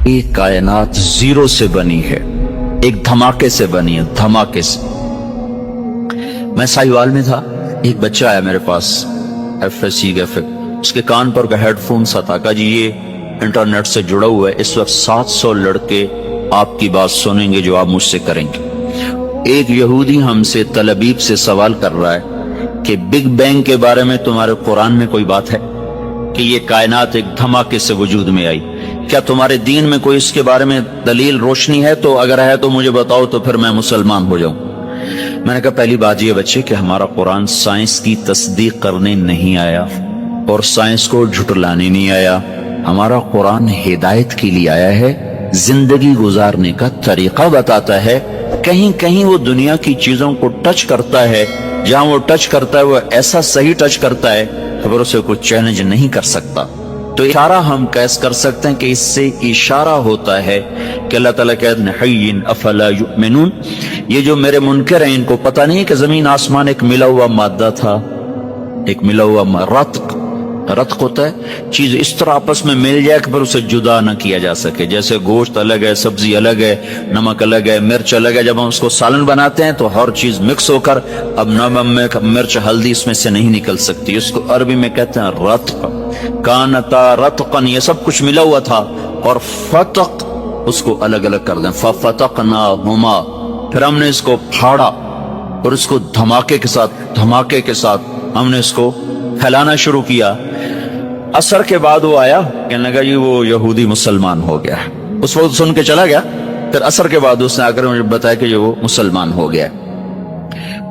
یہ کائنات زیرو سے بنی ہے، ایک دھماکے سے بنی ہے، دھماکے سے۔ میں ساہیوال میں تھا، ایک بچہ آیا میرے پاس FSC کا، اس کے کان پر کا ہیڈ فون سا تھا، کہا جی یہ انٹرنیٹ سے جڑا ہوا ہے، اس وقت 700 لڑکے آپ کی بات سنیں گے جو آپ مجھ سے کریں گے۔ ایک یہودی ہم سے تل ابیب سے سوال کر رہا ہے کہ بگ بینگ کے بارے میں تمہارے قرآن میں کوئی بات ہے کہ یہ کائنات ایک دھماکے سے وجود میں آئی؟ کیا تمہارے دین میں کوئی اس کے بارے میں دلیل روشنی ہے؟ تو اگر ہے تو مجھے بتاؤ، تو پھر میں مسلمان ہو جاؤں۔ میں نے کہا پہلی بات یہ بچے کہ ہمارا قرآن سائنس کی تصدیق کرنے نہیں آیا اور سائنس کو جھٹلانے نہیں آیا، ہمارا قرآن ہدایت کے لیے آیا ہے، زندگی گزارنے کا طریقہ بتاتا ہے۔ کہیں کہیں وہ دنیا کی چیزوں کو ٹچ کرتا ہے، جہاں وہ ٹچ کرتا ہے وہ ایسا صحیح ٹچ کرتا ہے خبر اسے کوئی چیلنج نہیں کر سکتا۔ تو اشارہ ہم قیاس کر سکتے ہیں کہ اس سے اشارہ ہوتا ہے کہ اللہ تعالیٰ کہتے ہیں حی افلا یؤمنون، یہ جو میرے منکر ہیں ان کو پتہ نہیں کہ زمین آسمان ایک ملا ہوا مادہ تھا، ایک ملا ہوا رتق ہوتا ہے، چیز اس طرح آپس میں مل جائے کہ پھر اسے جدا نہ کیا جا سکے، جیسے گوشت الگ ہے، سبزی الگ ہے، نمک الگ ہے، مرچ الگ ہے، جب ہم اس کو سالن بناتے ہیں تو ہر چیز مکس ہو کر اب نمک مرچ ہلدی اس میں سے نہیں نکل سکتی، اس کو عربی میں کہتے ہیں رتق، کانتا رتقن، یہ سب کچھ ملا ہوا تھا، اور فتق اس کو الگ الگ کر دیں، ففتقناہما، پھر ہم نے اس کو پھاڑا اور اس کو دھماکے کے ساتھ ہم نے اس کو پھیلانا شروع کیا۔ اثر کے بعد وہ آیا، کہنے لگا جی وہ یہودی مسلمان ہو گیا، اس وقت سن کے چلا گیا، پھر اثر کے بعد اس نے آ کر مجھے بتایا کہ وہ مسلمان ہو گیا۔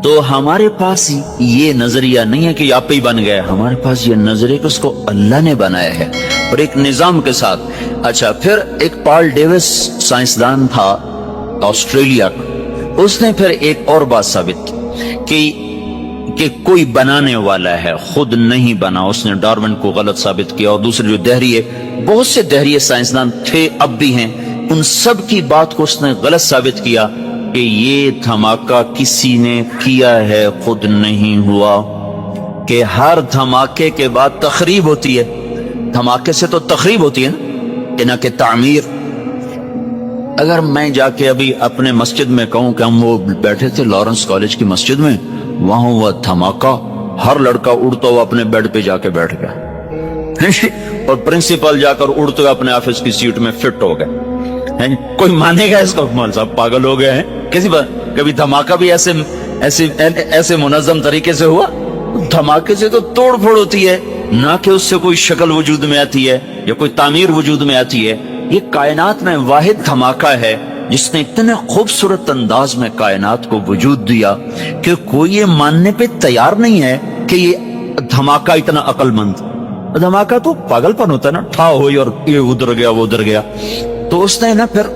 تو ہمارے پاس یہ نظریہ نہیں ہے کہ آپ ہی بن گئے، ہمارے پاس یہ نظریہ کہ اس کو اللہ نے بنایا ہے اور ایک نظام کے ساتھ۔ اچھا، پھر ایک پال ڈیوس سائنسدان تھا آسٹریلیا کا، اس نے پھر ایک اور بات ثابت کی کہ کوئی بنانے والا ہے، خود نہیں بنا، اس نے ڈارون کو غلط ثابت کیا، اور دوسرے جو دہریے، بہت سے دہریے سائنسدان تھے اب بھی ہیں، ان سب کی بات کو اس نے غلط ثابت کیا کہ یہ دھماکہ کسی نے کیا ہے، خود نہیں ہوا، کہ ہر دھماکے کے بعد تخریب ہوتی ہے، دھماکے سے تو تخریب ہوتی ہے نا، نہ کہ تعمیر۔ اگر میں جا کے ابھی اپنے مسجد میں کہوں کہ ہم وہ بیٹھے تھے لارنس کالج کی مسجد میں، وہاں ہوا دھماکہ، ہر لڑکا اڑتا ہوا اپنے بیڈ پہ جا کے بیٹھ گیا اور پرنسپل جا کر اڑتے ہوئے اپنے آفس کی سیٹ میں فٹ ہو گئے۔ کوئی مانے گا اس کو؟ مول صاحب پاگل ہو گئے ہیں؟ کسی بات کبھی دھماکہ بھی ایسے منظم طریقے سے ہوا؟ دھماکے سے تو توڑ پھوڑ ہوتی ہے، نہ کہ اس سے کوئی شکل وجود میں آتی ہے یا کوئی تعمیر وجود میں آتی ہے۔ یہ کائنات میں واحد دھماکہ ہے جس نے اتنے خوبصورت انداز میں کائنات کو وجود دیا کہ کوئی یہ ماننے پہ تیار نہیں ہے کہ یہ دھماکہ اتنا عقل مند۔ دھماکہ تو پاگل پن ہوتا ہے نا، ٹھا ہوئی اور یہ ادھر گیا وہ ادھر گیا۔ تو اس نے نا پھر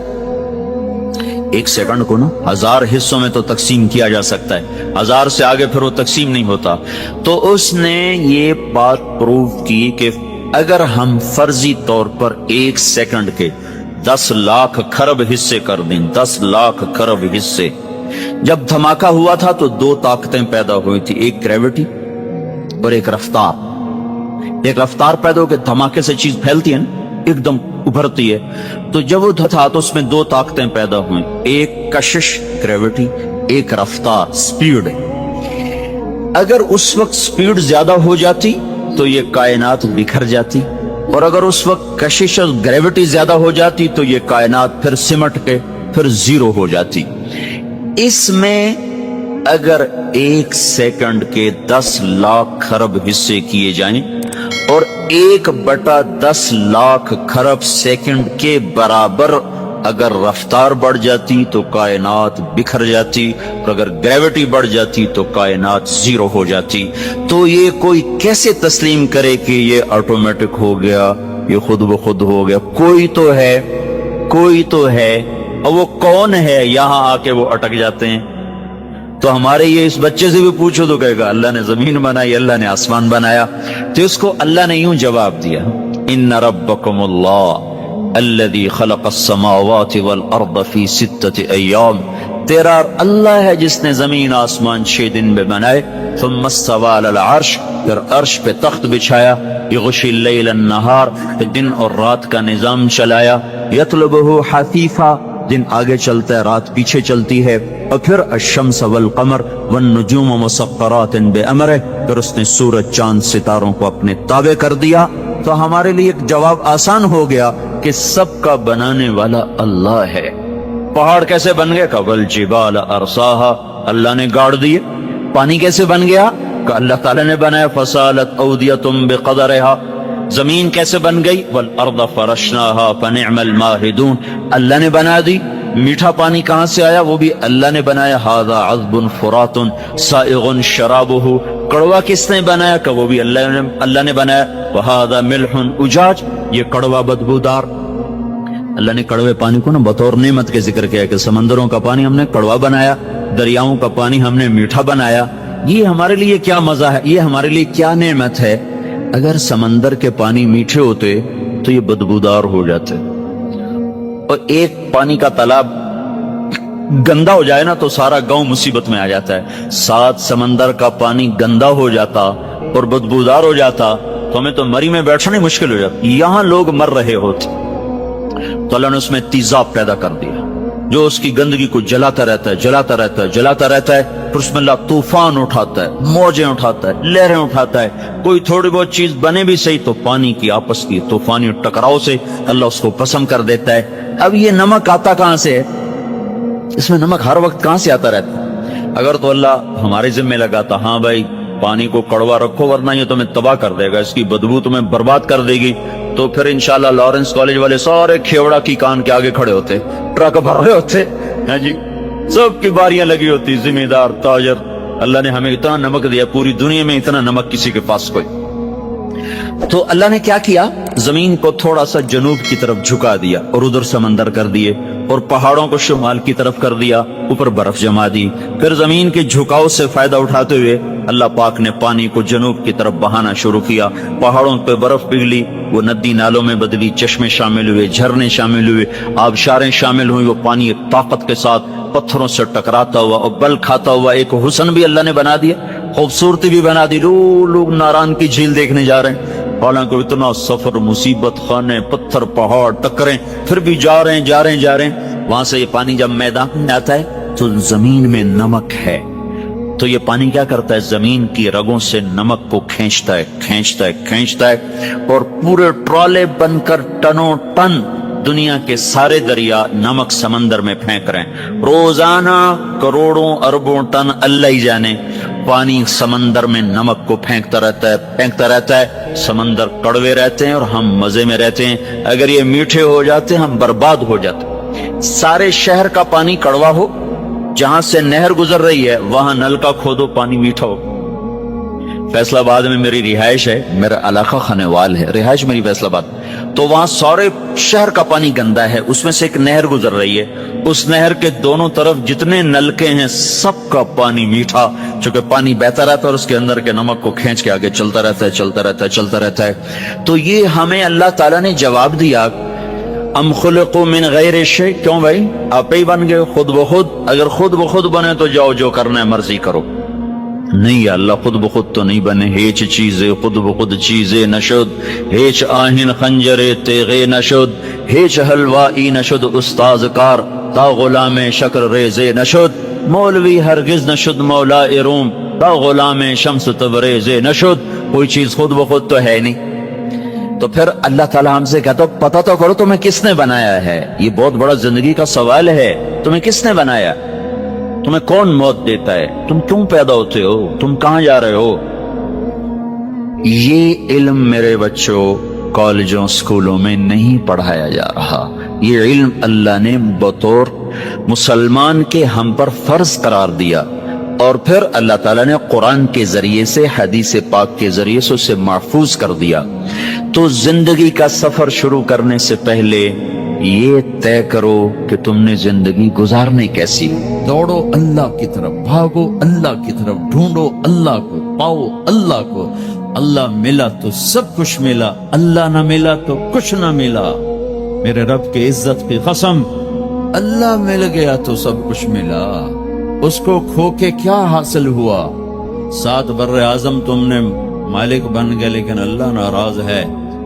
ایک سیکنڈ کو نا 1000 حصوں میں تو تقسیم کیا جا سکتا ہے، 1000 سے آگے پھر وہ تقسیم نہیں ہوتا۔ تو اس نے یہ بات پروو کی کہ اگر ہم فرضی طور پر 1 سیکنڈ کے 10 لاکھ کھرب حصے کر دیں، 10 لاکھ کھرب حصے، جب دھماکہ ہوا تھا تو 2 طاقتیں پیدا ہوئی تھی، ایک گریوٹی اور ایک رفتار۔ ایک رفتار پیدا ہو کے دھماکے سے چیز پھیلتی ہے نا، ایک دم ابھرتی ہے، تو جب وہ تھا تو اس میں 2 طاقتیں پیدا ہوئیں، ایک کشش گریوٹی، ایک رفتار سپیڈ۔ اگر اس وقت سپیڈ زیادہ ہو جاتی تو یہ کائنات بکھر جاتی، اور اگر اس وقت کشش اور گریوٹی زیادہ ہو جاتی تو یہ کائنات پھر سمٹ کے پھر زیرو ہو جاتی۔ اس میں اگر 1 سیکنڈ کے 10 لاکھ کھرب حصے کیے جائیں اور 1/10 لاکھ کھرب سیکنڈ کے برابر اگر رفتار بڑھ جاتی تو کائنات بکھر جاتی، اور اگر گریوٹی بڑھ جاتی تو کائنات زیرو ہو جاتی۔ تو یہ کوئی کیسے تسلیم کرے کہ یہ آٹومیٹک ہو گیا، یہ خود بخود ہو گیا؟ کوئی تو ہے، اور وہ کون ہے؟ یہاں آ کے وہ اٹک جاتے ہیں۔ تو ہمارے یہ اس بچے سے بھی پوچھو تو کہے گا اللہ نے زمین بنائی، اللہ نے آسمان بنایا۔ تو اس کو اللہ نے یوں جواب دیا، ان ربکم اللہ الذي خلق السماوات والارض في 6 ايام، تیرا اللہ ہے جس نے زمین آسمان 6 دن میں بنائے. ثم استوى على العرش، پھر عرش پہ تخت بچھایا. یغشی اللیل النہار، دن اور رات کا نظام چلایا. یطلبہ حثیثا، دن آگے چلتا ہے رات پیچھے چلتی ہے. اور پھر الشمس والقمر والنجوم مسخرات بامرہ، پھر اس نے سورج چاند ستاروں کو اپنے تابع کر دیا. تو ہمارے لیے ایک جواب آسان ہو گیا کہ سب کا بنانے والا اللہ ہے. پہاڑ کیسے بن گئے؟ والجبال ارساہا، اللہ نے گاڑ دیے. پانی کیسے بن گیا؟ کہ اللہ تعالیٰ نے بنایا. فسالت اودیۃ بقدرہا. زمین کیسے بن گئی؟ والارض فرشناہا فنعم الماہدون، اللہ نے بنا دی. میٹھا پانی کہاں سے آیا؟ وہ بھی اللہ نے بنایا. ھذا عذب فرات سائغ شرابہ، کڑوا کس نے بنایا؟ کہ وہ بھی اللہ نے بنایا. وھذا ملح اجاج، یہ کڑوا بدبودار. اللہ نے کڑوے پانی کو نا بطور نعمت کے ذکر کیا کہ سمندروں کا پانی ہم نے کڑوا بنایا، دریاؤں کا پانی ہم نے میٹھا بنایا. یہ ہمارے لیے کیا مزہ ہے، یہ ہمارے لیے کیا نعمت ہے. اگر سمندر کے پانی میٹھے ہوتے تو یہ بدبودار ہو جاتے، اور ایک پانی کا تالاب گندا ہو جائے نا تو سارا گاؤں مصیبت میں آ جاتا ہے. 7 سمندر کا پانی گندا ہو جاتا اور بدبودار ہو جاتا تو ہمیں تو مری میں بیٹھنا ہی مشکل ہو جاتا. یہاں لوگ مر رہے ہوتے تو اللہ نے اس میں تیزاب پیدا کر دیا جو اس کی گندگی کو جلاتا رہتا ہے، جلاتا رہتا ہے، جلاتا رہتا ہے. پھر اس میں اللہ طوفان اٹھاتا ہے، موجیں اٹھاتا ہے، لہریں اٹھاتا ہے. کوئی تھوڑی بہت چیز بنے بھی صحیح تو پانی کی آپس کی طوفانی ٹکراؤ سے اللہ اس کو پسند کر دیتا ہے. اب یہ نمک آتا کہاں سے ہے؟ اس میں نمک ہر وقت کہاں سے آتا رہتا ہے؟ اگر تو اللہ ہمارے ذمہ لگاتا، ہاں بھائی پانی کو کڑوا رکھو ورنہ یہ تمہیں تباہ کر دے گا، اس کی بدبو تمہیں برباد کر دے گی، تو پھر انشاءاللہ لارنس کالج والے سارے کھیوڑا کی کان کے آگے کھڑے ہوتے، ٹرک بھر رہے ہوتے. ہاں جی، سب کی باریاں لگی ہوتی، ذمہ دار، تاجر. اللہ نے ہمیں اتنا نمک دیا، پوری دنیا میں اتنا نمک کسی کے پاس کوئی. تو اللہ نے کیا کیا؟ زمین کو تھوڑا سا جنوب کی طرف جھکا دیا اور ادھر سمندر کر دیے، اور پہاڑوں کو شمال کی طرف کر دیا، اوپر برف جما دی. پھر زمین کے جھکاؤ سے فائدہ اٹھاتے ہوئے اللہ پاک نے پانی کو جنوب کی طرف بہانا شروع کیا. پہاڑوں پہ برف پگھلی، وہ ندی نالوں میں بدلی، چشمے شامل ہوئے، جھرنے شامل ہوئے، آبشاریں شامل ہوئی. وہ پانی ایک طاقت کے ساتھ پتھروں سے ٹکراتا ہوا اور بل کھاتا ہوا ایک حسن بھی اللہ نے بنا دیا، خوبصورتی بھی بنا دی. لوگ ناران کی جھیل دیکھنے جا رہے ہیں، حالانکہ اتنا سفر، مصیبت خانے، پتھر، پہاڑ ٹکریں، پھر بھی جا رہے ہیں. وہاں سے یہ پانی جب میدان میں آتا ہے تو زمین میں نمک ہے، تو یہ پانی کیا کرتا ہے؟ زمین کی رگوں سے نمک کو کھینچتا ہے اور پورے ٹرالے بن کر ٹنوں ٹن دنیا کے سارے دریا نمک سمندر میں پھینک رہے ہیں. روزانہ کروڑوں اربوں ٹن اللہ ہی جانے پانی سمندر میں نمک کو پھینکتا رہتا ہے. سمندر کڑوے رہتے ہیں اور ہم مزے میں رہتے ہیں. اگر یہ میٹھے ہو جاتے ہم برباد ہو جاتے. سارے شہر کا پانی کڑوا ہو، جہاں سے نہر گزر رہی ہے وہاں نل کا کھودو پانی میٹھا ہو. فیصل آباد میں میری رہائش ہے، میرا علاقہ خانوال ہے، رہائش میری فیصل آباد. تو وہاں سارے شہر کا پانی گندا ہے، اس میں سے ایک نہر گزر رہی ہے. اس نہر کے دونوں طرف جتنے نلکے ہیں سب کا پانی میٹھا، چونکہ پانی بہتا رہتا ہے اور اس کے اندر کے نمک کو کھینچ کے آگے چلتا رہتا ہے. تو یہ ہمیں اللہ تعالیٰ نے جواب دیا، ام خلقوا من غیر شیء. کیوں بھائی؟ آپ ہی بن گئے خود بخود. اگر خود بخود بنے تو جاؤ جو کرنا ہے مرضی کرو. نہیں، اللہ خود بخود تو نہیں بنے. ہیچ چیزے خود بخود چیزے نشد، ہیچ آہن خنجرے تیغے نشد، ہیچ حلوائی نشد استاذ کار، تا غلام شکر ریزے نشد. مولوی ہرگز نشد مولا روم، تا غلام شمس تبریزے نشد. کوئی چیز خود بخود تو ہے نہیں. تو پھر اللہ تعالیٰ ہم سے کہتا پتہ تو کرو تمہیں کس نے بنایا ہے. یہ بہت بڑا زندگی کا سوال ہے، تمہیں کس نے بنایا؟ تمہیں کون موت دیتا ہے؟ تم کیوں پیدا ہوتے ہو؟ تم کہاں جا رہے ہو؟ یہ علم میرے بچوں کالجوں سکولوں میں نہیں پڑھایا جا رہا. یہ علم اللہ نے بطور مسلمان کے ہم پر فرض قرار دیا، اور پھر اللہ تعالیٰ نے قرآن کے ذریعے سے، حدیث پاک کے ذریعے سے اسے محفوظ کر دیا. تو زندگی کا سفر شروع کرنے سے پہلے یہ طے کرو کہ تم نے زندگی گزارنے کیسی. دوڑو اللہ کی طرف، بھاگو اللہ کی طرف، ڈھونڈو اللہ کو، پاؤ اللہ کو. اللہ ملا تو سب کچھ ملا، اللہ نہ ملا تو کچھ نہ ملا. میرے رب کے عزت کی قسم، اللہ مل گیا تو سب کچھ ملا، اس کو کھو کے کیا حاصل ہوا؟ 7 بر اعظم تم نے مالک بن گئے لیکن اللہ ناراض ہے،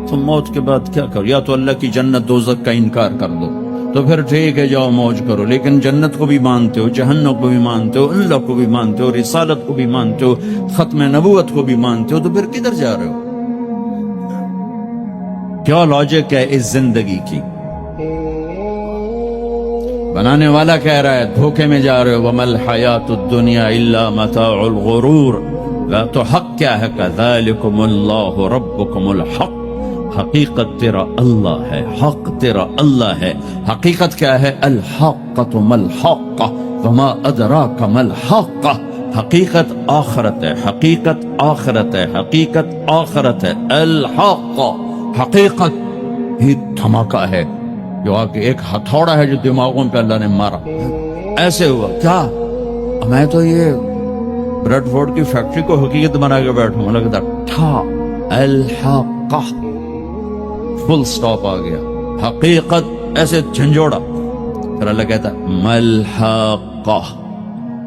تم موت کے بعد کیا کرو؟ یا تو اللہ کی جنت دوزخ کا انکار کر دو تو پھر ٹھیک ہے جاؤ موج کرو، لیکن جنت کو بھی مانتے ہو، جہنم کو بھی مانتے ہو، اللہ کو بھی مانتے ہو، رسالت کو بھی مانتے ہو، ختم نبوت کو بھی مانتے ہو، تو پھر کدھر جا رہے ہو؟ کیا لاجک ہے اس زندگی کی؟ بنانے والا کہہ رہا ہے دھوکے میں جا رہے ہو، وَمَا الْحَيَاةُ الدُّنْيَا إِلَّا مَتَاعُ الْغُرُورِ، تو حق کیا ہے؟ كَذَلِكُمُ اللَّهُ رَبُّكُمُ الْحَقِّ، حقیقت تیرا اللہ ہے، حق تیرا اللہ ہے۔ حقیقت کیا ہے؟ الحقۃ ما الحق وما ادراک ما الحق، حقیقت آخرت ہے، حقیقت آخرت ہے، حقیقت آخرت ہے۔ الحق حقیقت ہی دھماکہ ہے، جو آگے ایک ہتھوڑا ہے جو دماغوں پہ اللہ نے مارا، ایسے ہوا کیا؟ میں تو یہ بریڈ فورڈ کی فیکٹری کو حقیقت بنا کے بیٹھوں، لگتا تھا الحق، فل سٹاپ آ گیا، حقیقت ایسے جھنجھوڑا، پھر اللہ کہتا ملحقہ،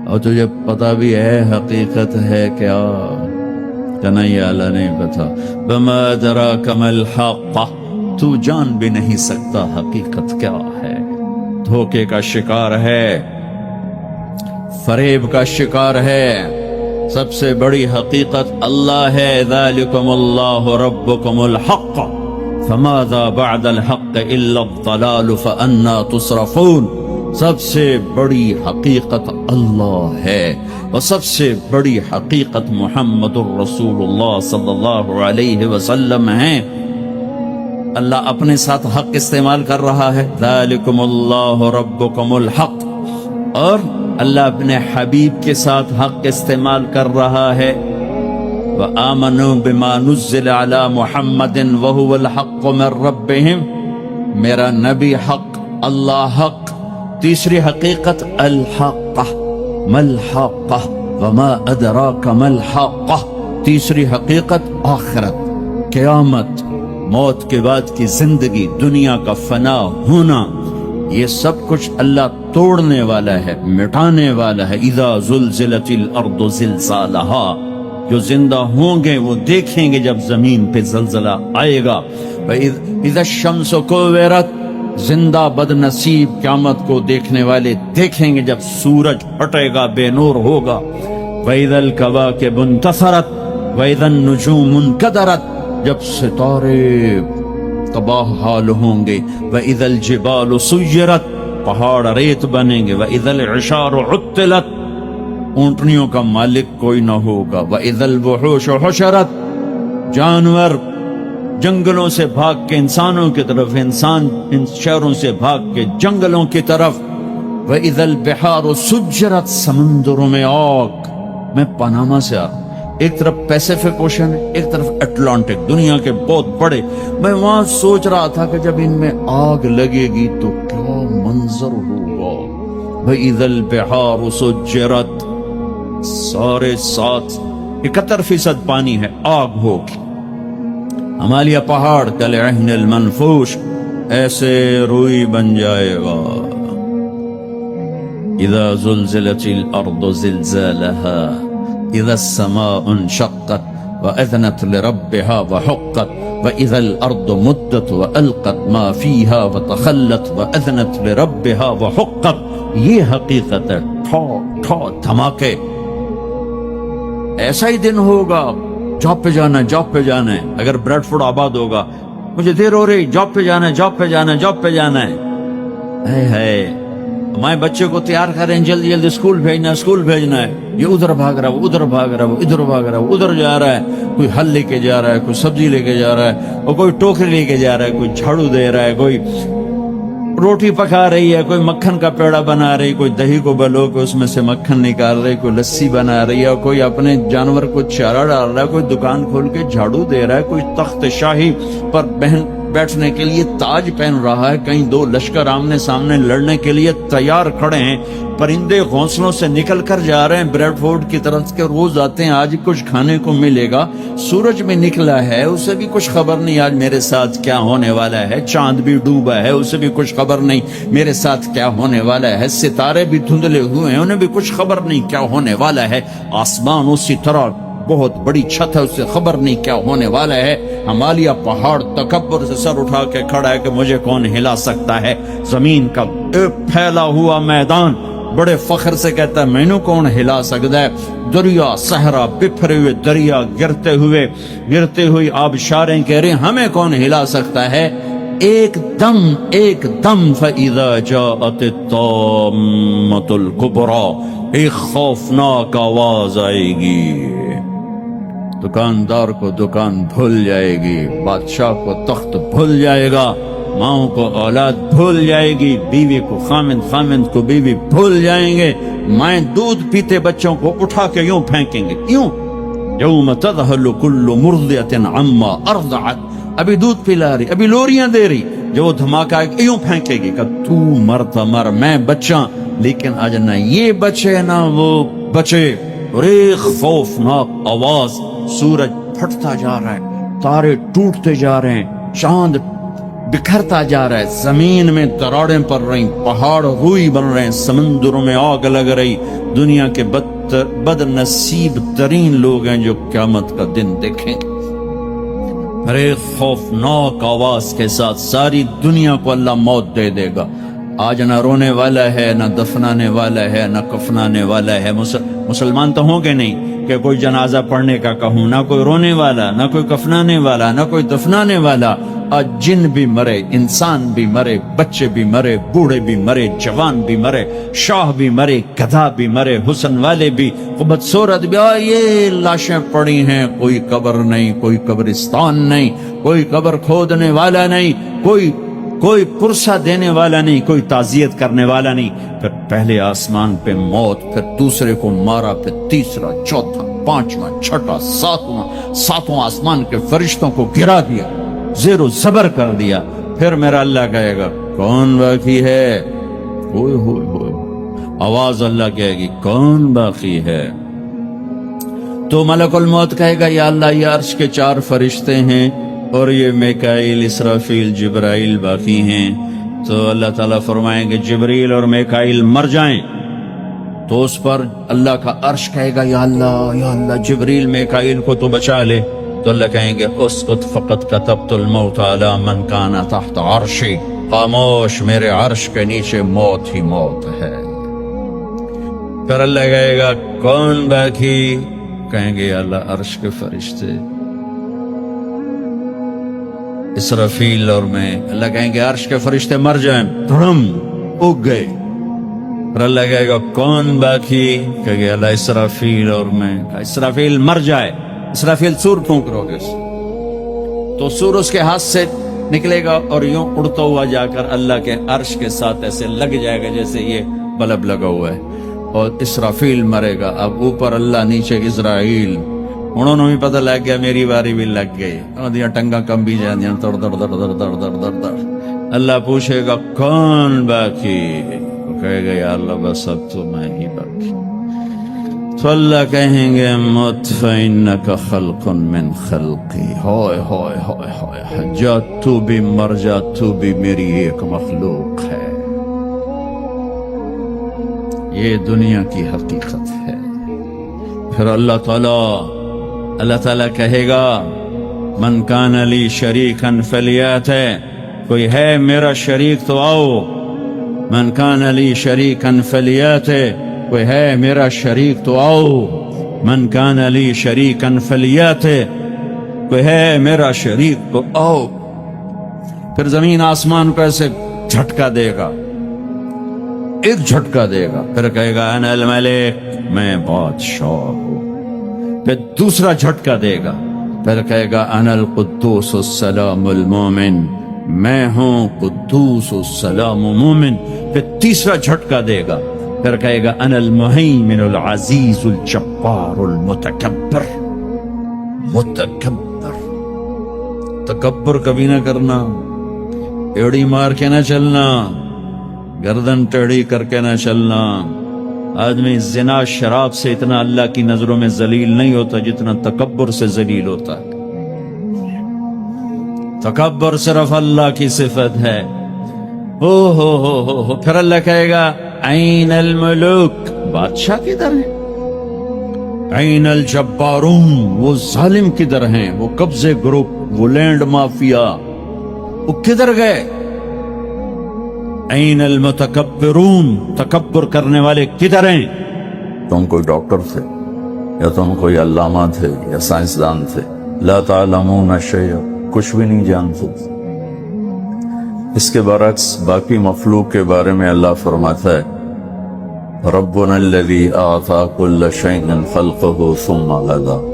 اور تجھے پتا بھی ہے حقیقت ہے کیا؟ نہیں اللہ نہیں پتا، بما ادراک ملحقہ، تو جان بھی نہیں سکتا حقیقت کیا ہے۔ دھوکے کا شکار ہے، فریب کا شکار ہے، سب سے بڑی حقیقت اللہ ہے۔ ذالکم اللہ ربکم الحق فماذا بعد الحق الا الضلال فانا تصرفون، سب سے بڑی حقیقت اللہ ہے، اور سب سے بڑی حقیقت محمد الرسول اللہ صلی اللہ علیہ وسلم ہے۔ اللہ اپنے ساتھ حق استعمال کر رہا ہے، ذالکم اللہ ربکم الحق، اور اللہ اپنے حبیب کے ساتھ حق استعمال کر رہا ہے، وآمنوا بما نزل علی محمد وہو الحق من ربہم، میرا نبی حق، اللہ حق۔ تیسری حقیقت الحق، ملحقہ وما ادراک ملحقہ، تیسری حقیقت آخرت، قیامت، موت کے بعد کی زندگی، دنیا کا فنا ہونا، یہ سب کچھ اللہ توڑنے والا ہے، مٹانے والا ہے۔ اذا زلزلت الارض زلزالہا، جو زندہ ہوں گے وہ دیکھیں گے جب زمین پہ زلزلہ آئے گا۔ اذا الشمس کوورت، زندہ بد نصیب قیامت کو دیکھنے والے دیکھیں گے جب سورج ہٹے گا، بے نور ہوگا۔ وَإِذَا الْكَوَاكِبُ انتَثَرَتْ وَإِذَا النُّجُومُ انْكَدَرَتْ، جب ستارے تباہ حال ہوں گے۔ وَإِذَا الْجِبَالُ سُيِّرَتْ، پہاڑ ریت بنیں گے۔ وَإِذَا الْعِشَارُ عُطِّلَتْ، اونٹنیوں کا مالک کوئی نہ ہوگا۔ وَإِذَا الْوُحُوشُ حُشِرَتْ، جانور جنگلوں سے بھاگ کے انسانوں کی طرف، انسان ان شہروں سے بھاگ کے جنگلوں کی طرف۔ وَإِذَا الْبِحَارُ سُجِّرَتْ، سمندروں میں آگ۔ میں پاناما سے آ رہا ہوں، ایک طرف پیسیفک اوشن ہے، ایک طرف اٹلانٹک، دنیا کے بہت بڑے۔ میں وہاں سوچ رہا تھا کہ جب ان میں آگ لگے گی تو کیا منظر ہوگا۔ وَإِذَا الْبِحَارُ سُجِّرَتْ، سارے 71% پانی ہے، آگ ہوگی۔ ہمالیہ پہاڑ کالعہن المنفوش، ایسے روئی بن جائے گا۔ اذا زلزلت الارض زلزالها اذا السماء انشقت واذنت لربها وحقت واذا الارض مدت والقت ما فيها وتخلت واذنت لربها وحقت، یہ حقیقت ہے۔ ٹھو ٹھو دھماکے، ایسا ہی دن ہوگا۔ جاب پہ جانا ہے، جاب پہ جانا ہے۔ اگر بریڈ فورڈ آباد ہوگا، مجھے دیر ہو رہی، جاب پہ جانا ہے، جاب پہ جانا ہے، جاب پہ جانا ہے۔ ہے ہمارے بچے کو تیار کریں، جلدی جلدی اسکول بھیجنا ہے، اسکول بھیجنا ہے۔ یہ ادھر بھاگ رہا ہے، وہ ادھر بھاگ رہا ہے، وہ ادھر بھاگ رہا ہے، وہ ادھر جا رہا ہے، کوئی حل لے کے جا رہا ہے، کوئی سبزی لے کے جا رہا ہے، اور کوئی ٹوکری لے کے جا رہا ہے، کوئی جھاڑو دے رہا ہے، کوئی روٹی پکا رہی ہے، کوئی مکھن کا پیڑا بنا رہی، کوئی دہی کو بلو کے اس میں سے مکھن نکال رہی، کوئی لسی بنا رہی ہے، کوئی اپنے جانور کو چارہ ڈال رہا ہے، کوئی دکان کھول کے جھاڑو دے رہا ہے، کوئی تخت شاہی پر بہن بیٹھنے کے لیے تاج پہن رہا ہے، کہیں دو لشکر آمنے سامنے لڑنے کے لیے تیار کھڑے ہیں، پرندے گھونسلوں سے نکل کر جا رہے ہیں بریڈ فورڈ کی طرف کے، روز آتے ہیں آج کچھ کھانے کو ملے گا، سورج بھی نکلا ہے اسے بھی کچھ خبر نہیں آج میرے ساتھ کیا ہونے والا ہے، چاند بھی ڈوبا ہے اسے بھی کچھ خبر نہیں میرے ساتھ کیا ہونے والا ہے، ستارے بھی دھندلے ہوئے ہیں انہیں بھی کچھ خبر نہیں کیا ہونے والا ہے، آسمان اسی طرح بہت بڑی چھت ہے اسے خبر نہیں کیا ہونے والا ہے، ہمالیہ پہاڑ تکبر سے سر اٹھا کے کھڑا ہے کہ مجھے کون ہلا سکتا ہے، زمین کا پھیلا ہوا میدان بڑے فخر سے کہتا ہے میں نے کون ہلا سکتا ہے، دریا صحرا بکھرے ہوئے دریا گرتے ہوئے آبشاریں کہہ رہے ہیں ہمیں کون ہلا سکتا ہے، ایک دم فَإِذَا جَاءَتِ الطَّامَّةُ الْكُبْرَى، ایک خوفناک آواز آئے گی، دکاندار کو دکان بھول جائے گی، بادشاہ کو تخت بھول جائے گا، ماؤں کو اولاد بھول جائے گی، بیوی کو خامند کو بیوی بھول جائیں گے، مائیں دودھ پیتے بچوں کو اٹھا کے یوں پھینکیں گے، یوں یوم تذہل کل مرضعۃ عما ارضعت، ابھی دودھ پلا رہی ابھی لوریاں دے رہی، جو وہ دھماکہ یوں پھینکے گی کہ تو مرتا مر میں بچاں، لیکن آج نہ یہ بچے نہ وہ بچے، اور ایک خوفناک آواز، سورج پھٹتا جا رہا ہے، تارے ٹوٹتے جا رہے ہیں، چاند بکھرتا جا رہا ہے، زمین میں دراڑیں پڑ رہی، پہاڑ روئی بن رہے ہیں، سمندروں میں آگ لگ رہی، دنیا کے بد نصیب ترین لوگ ہیں جو قیامت کا دن دیکھیں گے، ارے خوفناک آواز کے ساتھ ساری دنیا کو اللہ موت دے دے گا، آج نہ رونے والا ہے نہ دفنانے والا ہے نہ کفنانے والا ہے، مسلمان تو ہوں گے نہیں کہ کوئی جنازہ پڑھنے کا کہوں، نہ کوئی رونے والا نہ کوئی کفنانے والا نہ کوئی دفنانے والا، آج جن بھی مرے، انسان بھی مرے، بچے بھی مرے، بوڑھے بھی مرے، جوان بھی مرے، شاہ بھی مرے، گدھا بھی مرے، حسن والے بھی، بدصورت بھی، یہ لاشیں پڑی ہیں، کوئی قبر نہیں، کوئی قبرستان نہیں، کوئی قبر کھودنے والا نہیں، کوئی پرسہ دینے والا نہیں، کوئی تعزیت کرنے والا نہیں، پھر پہلے آسمان پہ موت، پھر دوسرے کو مارا، پھر تیسرا، چوتھا، پانچواں، چھٹا، ساتواں آسمان کے فرشتوں کو گرا دیا، زیر و زبر کر دیا، پھر میرا اللہ کہے گا کون باقی ہے، ہوئے ہوئے ہوئے، آواز اللہ کہے گی کون باقی ہے، تو ملک الموت کہے گا یا اللہ یہ عرش کے 4 فرشتے ہیں اور یہ میکائیل، اسرافیل، جبرائیل باقی ہیں، تو اللہ تعالیٰ فرمائیں گے جبریل اور میکائیل مر جائیں، تو اس پر اللہ کا عرش کہے گا یا اللہ جبریل میکائیل کو تو بچا لے، تو اللہ کہیں گے اسکت فقط کتبت الموت علی من کان تحت عرشی، خاموش میرے عرش کے نیچے موت ہی موت ہے، پھر اللہ کہے گا کون باقی، کہیں گے یا اللہ عرش کے فرشتے، اسرافیل اور میں، اللہ کہیں گے عرش کے فرشتے مر جائیں، دھڑم اگ گئے، اور اللہ کہے گا کون باقی، کہے گے اللہ اسرافیل اور میں، اسرافیل مر جائے، اسرافیل سور پھونک رہو گے، تو سور اس کے ہاتھ سے نکلے گا اور یوں اڑتا ہوا جا کر اللہ کے عرش کے ساتھ ایسے لگ جائے گا جیسے یہ بلب لگا ہوا ہے، اور اسرافیل مرے گا، اب اوپر اللہ نیچے اسرائیل، انہوں نے بھی پتہ لگ گیا میری باری بھی لگ گئی، دیا ٹنگا کم بھی جاندیاں در در در در در در در در، اللہ پوچھے گا کون باقی، کہے گا یا اللہ بس اب تو میں ہی باقی، تو اللہ کہیں گے مت فإنک خلق من خلقی، ہوئے ہوئے ہوئے ہوئے، جا تو بھی مر جا، تو بھی میری ایک مخلوق ہے، یہ دنیا کی حقیقت ہے، پھر اللہ تعالیٰ کہے گا من کان لی شریکا فلیات، کوئی ہے میرا شریک تو آؤ، من کان لی شریکا فلیات، کوئی ہے میرا شریک تو آؤ، من کان لی شریکا فلیات، کوئی ہے میرا شریک تو آؤ، پھر زمین آسمان کو ایسے جھٹکا دے گا، ایک جھٹکا دے گا، پھر کہے گا انا الملک، میں بادشاہ ہوں، پھر دوسرا جھٹکا دے گا، پھر کہے گا انا القدوس السلام المومن، میں ہوں قدوس السلام مومن، پھر تیسرا جھٹکا دے گا، پھر کہے گا انا المہیمن العزیز الجبار المتکبر، تکبر کبھی نہ کرنا، ایڑی مار کے نہ چلنا، گردن ٹیڑھی کر کے نہ چلنا۔ آدمی زنا شراب سے اتنا اللہ کی نظروں میں ذلیل نہیں ہوتا جتنا تکبر سے ذلیل ہوتا ہے۔ تکبر صرف اللہ کی صفت ہے۔ ہو پھر اللہ کہے گا این الملوک، بادشاہ کدھر ہیں؟ این الجبارون، وہ ظالم کدھر ہیں؟ وہ قبضے گروپ، وہ لینڈ مافیا، وہ کدھر گئے؟ این المتکبرون، تکبر کرنے والے کدھر ہیں؟ تم کوئی ڈاکٹر تھے یا تم کوئی علامہ تھے یا سائنسدان تھے، لا تعلمون شیئا، کچھ بھی نہیں جانتے۔ اس کے برعکس باقی مخلوق کے بارے میں اللہ فرماتا ہے ربنا الذی اعطى كل شيء خلقه ثم هدى،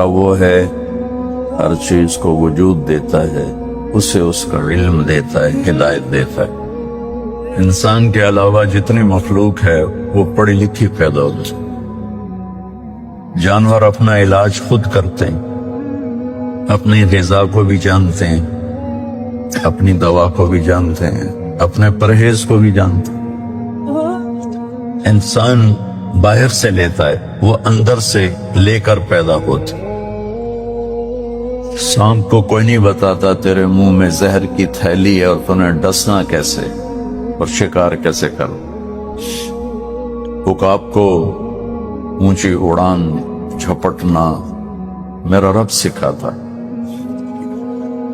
رب وہ ہے ہر چیز کو وجود دیتا ہے، اسے اس کا علم دیتا ہے، ہدایت دیتا ہے۔ انسان کے علاوہ جتنی مخلوق ہے وہ پڑھی لکھی پیدا ہوتی ہے۔ جانور اپنا علاج خود کرتے ہیں، اپنی غذا کو بھی جانتے ہیں، اپنی دوا کو بھی جانتے ہیں، اپنے پرہیز کو بھی جانتے ہیں۔ انسان باہر سے لیتا ہے، وہ اندر سے لے کر پیدا ہوتا۔ سانپ کو کوئی نہیں بتاتا تیرے منہ میں زہر کی تھیلی ہے اور تمہیں ڈسنا کیسے اور شکار کیسے کرو۔ عقاب کو اونچی اڑان جھپٹنا میرا رب سکھاتا،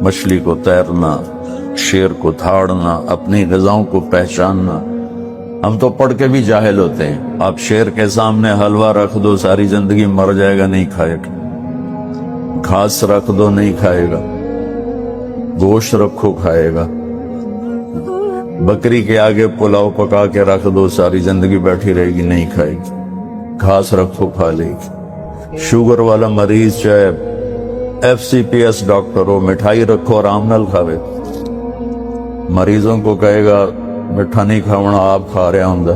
مچھلی کو تیرنا، شیر کو دھاڑنا، اپنی غذاؤں کو پہچاننا۔ ہم تو پڑھ کے بھی جاہل ہوتے ہیں۔ آپ شیر کے سامنے حلوہ رکھ دو ساری زندگی مر جائے گا، نہیں کھائے گا۔ گھاس رکھ دو نہیں کھائے گا، گوشت رکھو کھائے گا۔ بکری کے آگے پلاؤ پکا کے رکھ دو ساری زندگی بیٹھی رہے گی، نہیں کھائے گی۔ گھاس رکھو کھا لے گی۔ شوگر والا مریض چاہے FCPS ڈاکٹر ہو، مٹھائی رکھو آرام نال کھاوے۔ مریضوں کو کہے گا مٹھا نہیں کھاونا، آپ کھا رہے ہوں۔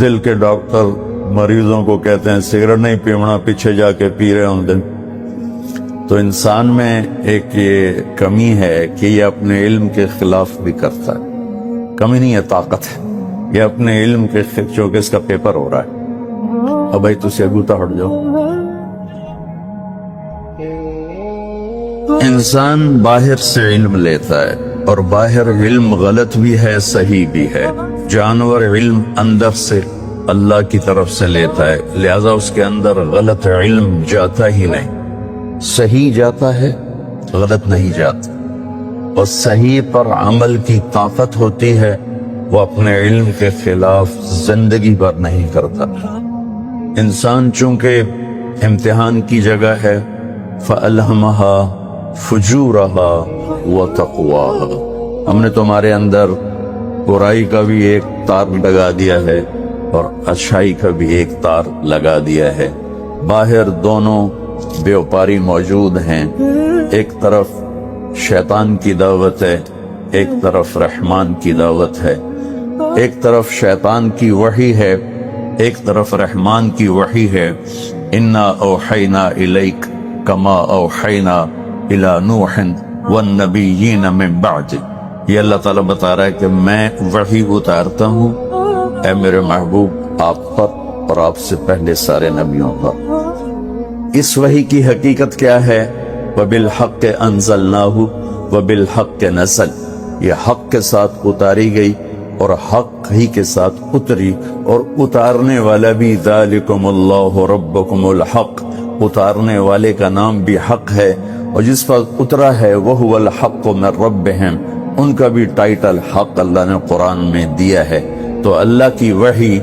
دل کے ڈاکٹر مریضوں کو کہتے ہیں سگریٹ نہیں پیونا، پیچھے جا کے پی رہے ہوں دن۔ تو انسان میں ایک یہ کمی ہے کہ یہ اپنے علم کے خلاف بھی کرتا ہے۔ کمی نہیں ہے، طاقت ہے۔ یہ اپنے علم کے چونکہ اس کا پیپر ہو رہا ہے، اب بھائی تجھے گوتا ہٹ جاؤ۔ انسان باہر سے علم لیتا ہے اور باہر علم غلط بھی ہے، صحیح بھی ہے۔ جانور علم اندر سے اللہ کی طرف سے لیتا ہے، لہذا اس کے اندر غلط علم جاتا ہی نہیں، صحیح جاتا ہے، غلط نہیں جاتا۔ اور صحیح پر عمل کی طاقت ہوتی ہے، وہ اپنے علم کے خلاف زندگی بھر نہیں کرتا۔ انسان چونکہ امتحان کی جگہ ہے، فَأَلْهَمَهَا فُجُورَهَا وَتَقْوَاهَا، ہم نے تمہارے اندر برائی کا بھی ایک تار لگا دیا ہے اور اچھائی کا بھی ایک تار لگا دیا ہے۔ باہر دونوں بیوپاری موجود ہیں، ایک طرف شیطان کی دعوت ہے، ایک طرف رحمان کی دعوت ہے۔ ایک طرف شیطان کی وحی ہے، ایک طرف رحمان کی وحی ہے۔ اِنَّا أَوْحَيْنَا إِلَيْكَ كَمَا أَوْحَيْنَا إِلَى نُوحٍ وَالنَّبِيِّينَ مِن بَعْدِهِ، یہ اللہ تعالیٰ بتا رہا ہے کہ میں وحی اتارتا ہوں اے میرے محبوب آپ پر اور آپ سے پہلے سارے نبیوں پر۔ اس وحی کی حقیقت کیا ہے؟ وَبِالْحَقِّ أَنزَلْنَاهُ وَبِالْحَقِّ نَزَلَ، یہ حق کے ساتھ اتاری گئی اور حق ہی کے ساتھ اتری، اور اتارنے والا بھی ذَلِكُمُ اللَّهُ رَبُّكُمُ الْحَقِّ، اتارنے والے کا نام بھی حق ہے، اور جس پر اترا ہے وَهُوَ الْحَقُّ مِن رَبِّهِمْ، ان کا بھی ٹائٹل حق اللہ نے قرآن میں دیا ہے۔ تو اللہ کی وحی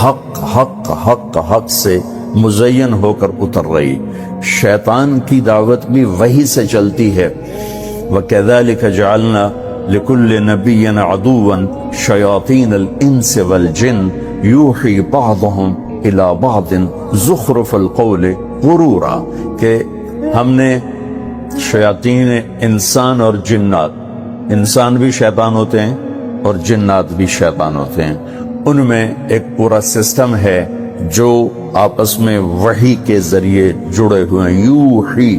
حق حق حق حق سے مزین ہو کر اتر رہی۔ شیطان کی دعوت بھی وحی سے چلتی ہے۔ وَكَذَلِكَ جَعَلْنَا لِكُلِّ نَبِيٍّ عَدُوًّا شَيَاطِينَ الْإِنسِ وَالْجِنِّ يُوحِي بَعْضُهُمْ إِلَى بَعْضٍ زُخْرُفَ الْقَوْلِ غُرُورًا، کہ ہم نے شیاطین انسان اور جنات، انسان بھی شیطان ہوتے ہیں اور جنات بھی شیطان ہوتے ہیں، ان میں ایک پورا سسٹم ہے جو آپس میں وحی کے ذریعے جڑے ہوئے ہیں۔ یوحی